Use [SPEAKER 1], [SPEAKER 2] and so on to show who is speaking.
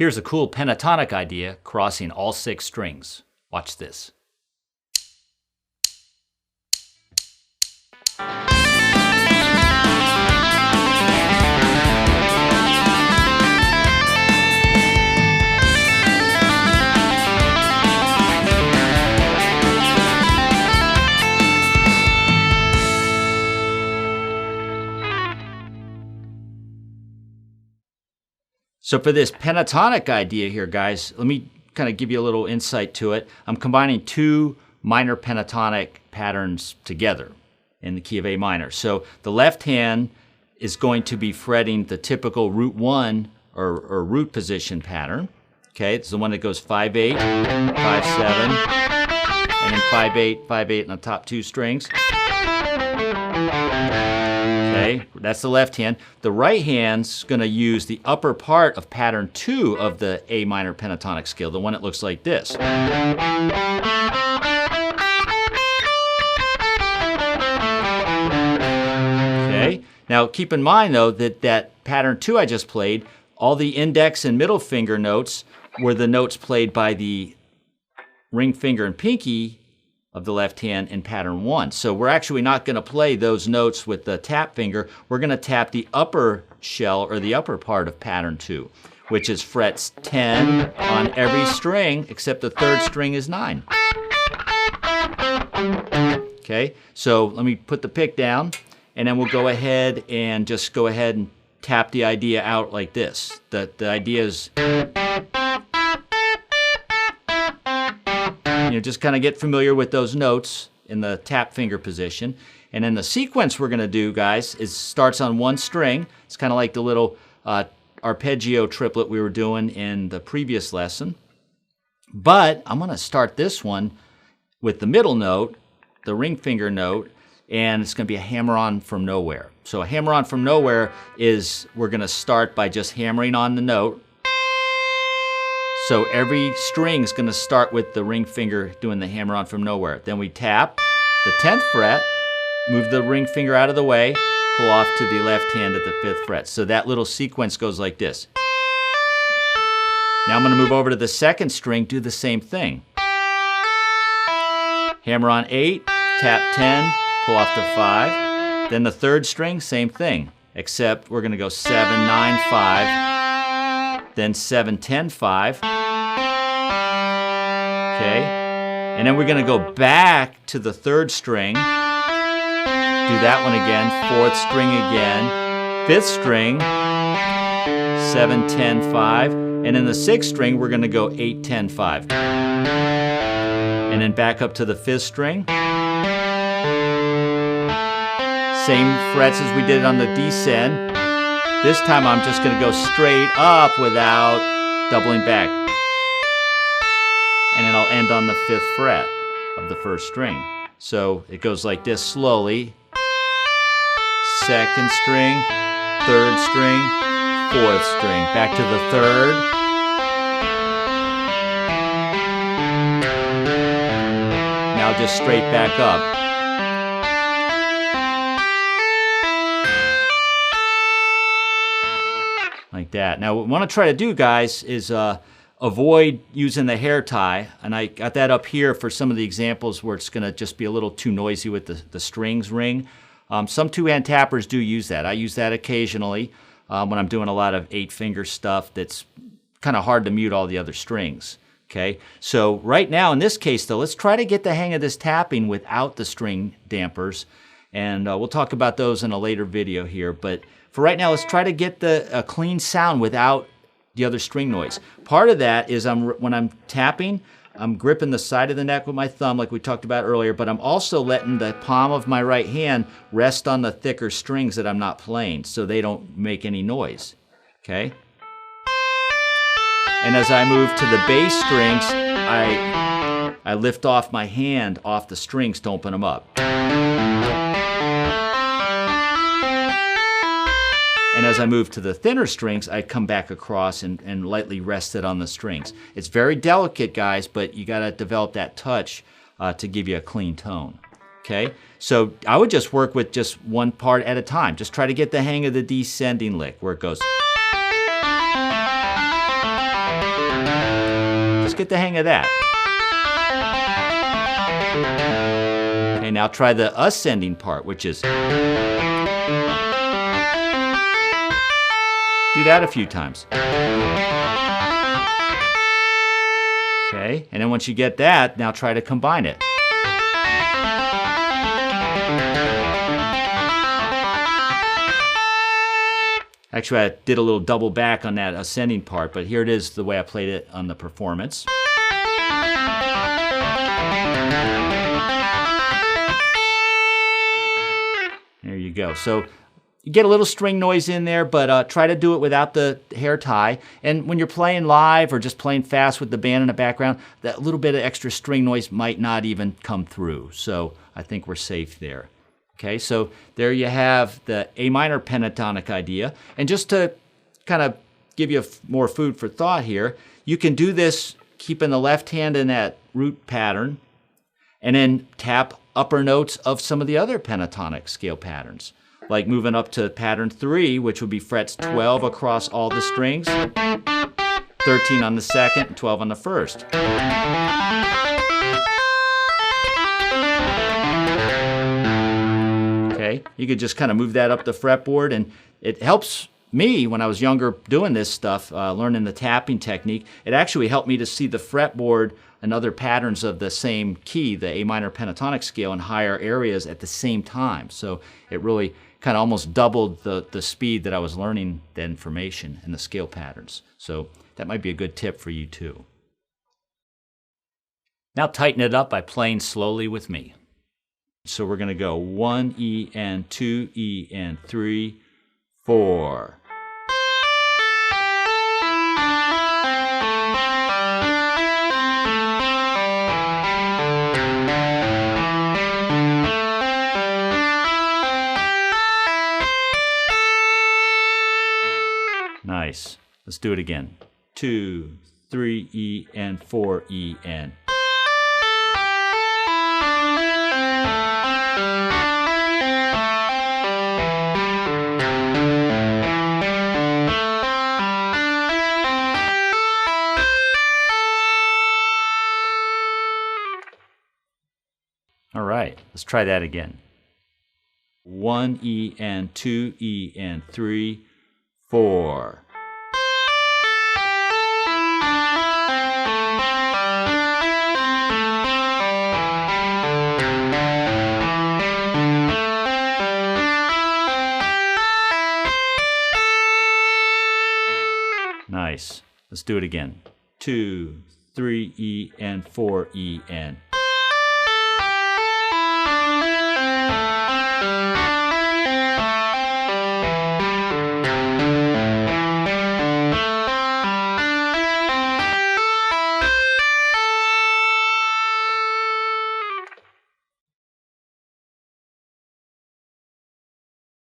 [SPEAKER 1] Here's a cool pentatonic idea crossing all 6 strings. Watch this. So for this pentatonic idea here, guys, let me kind of give you a little insight to it. I'm combining 2 minor pentatonic patterns together in the key of A minor. So the left hand is going to be fretting the typical root 1 or root position pattern. Okay, it's the one that goes 5-8, 5-7, and then 5-8, 5-8 in the top 2 strings. Okay, that's the left hand. The right hand's going to use the upper part of pattern 2 of the A minor pentatonic scale, the one that looks like this. Okay, now keep in mind though that pattern 2 I just played, all the index and middle finger notes were the notes played by the ring finger and pinky of the left hand in pattern 1. So we're actually not going to play those notes with the tap finger. We're going to tap the upper shell or the upper part of pattern 2, which is frets 10 on every string except the 3rd string is 9. Okay, so let me put the pick down and then we'll go ahead and just go ahead and tap the idea out like this. The idea is, just kind of get familiar with those notes in the tap finger position. And then the sequence we're going to do, guys, is starts on 1 string. It's kind of like the little arpeggio triplet we were doing in the previous lesson. But I'm going to start this one with the middle note, the ring finger note, and it's going to be a hammer-on from nowhere. So a hammer-on from nowhere is we're going to start by just hammering on the note. So every string is going to start with the ring finger doing the hammer-on from nowhere. Then we tap the 10th fret, move the ring finger out of the way, pull off to the left hand at the 5th fret. So that little sequence goes like this. Now I'm going to move over to the 2nd string, do the same thing. Hammer on 8, tap 10, pull off to 5. Then the 3rd string, same thing, except we're going to go 7, 9, 5, then 7, 10, 5. Okay, and then we're going to go back to the 3rd string, do that one again, 4th string again, 5th string, 7, 10, 5, and in the 6th string we're going to go 8, 10, 5. And then back up to the 5th string. Same frets as we did on the descend. This time I'm just going to go straight up without doubling back. And then I'll end on the 5th fret of the 1st string. So it goes like this slowly. 2nd string, 3rd string, 4th string. Back to the 3rd. Now just straight back up. Like that. Now what we want to try to do, guys, is avoid using the hair tie, and I got that up here for some of the examples where it's going to just be a little too noisy with the strings ring. Some 2-hand tappers do use that. I use that occasionally when I'm doing a lot of 8-finger stuff that's kind of hard to mute all the other strings. Okay, so right now in this case though, let's try to get the hang of this tapping without the string dampers, and we'll talk about those in a later video here. But for right now, let's try to get a clean sound without the other string noise. Part of that is when I'm tapping, I'm gripping the side of the neck with my thumb like we talked about earlier, but I'm also letting the palm of my right hand rest on the thicker strings that I'm not playing so they don't make any noise. Okay? And as I move to the bass strings, I lift off my hand off the strings to open them up. And as I move to the thinner strings, I come back across and lightly rest it on the strings. It's very delicate, guys, but you got to develop that touch to give you a clean tone. Okay? So I would just work with just one part at a time. Just try to get the hang of the descending lick where it goes. get the hang of that. Okay, now try the ascending part, which is... Do that a few times. Okay, and then once you get that, now try to combine it. Actually, I did a little double back on that ascending part, but here it is the way I played it on the performance. There you go. So you get a little string noise in there, but try to do it without the hair tie. And when you're playing live or just playing fast with the band in the background, that little bit of extra string noise might not even come through. So I think we're safe there. Okay, so there you have the A minor pentatonic idea. And just to kind of give you more food for thought here, you can do this keeping the left hand in that root pattern and then tap upper notes of some of the other pentatonic scale patterns, like moving up to pattern 3, which would be frets 12 across all the strings, 13 on the second, and 12 on the first. Okay, you could just kind of move that up the fretboard, and it helps me when I was younger doing this stuff, learning the tapping technique. It actually helped me to see the fretboard and other patterns of the same key, the A minor pentatonic scale, in higher areas at the same time. So it really kind of almost doubled the speed that I was learning the information and the scale patterns. So that might be a good tip for you too. Now tighten it up by playing slowly with me. So we're going to go 1 E and 2 E and 3, 4. Nice. Let's do it again. 2, 3 E and 4 E and. All right, let's try that again. 1 E and 2 E and 3, 4. Nice. Let's do it again. 2, 3 E and 4 E and.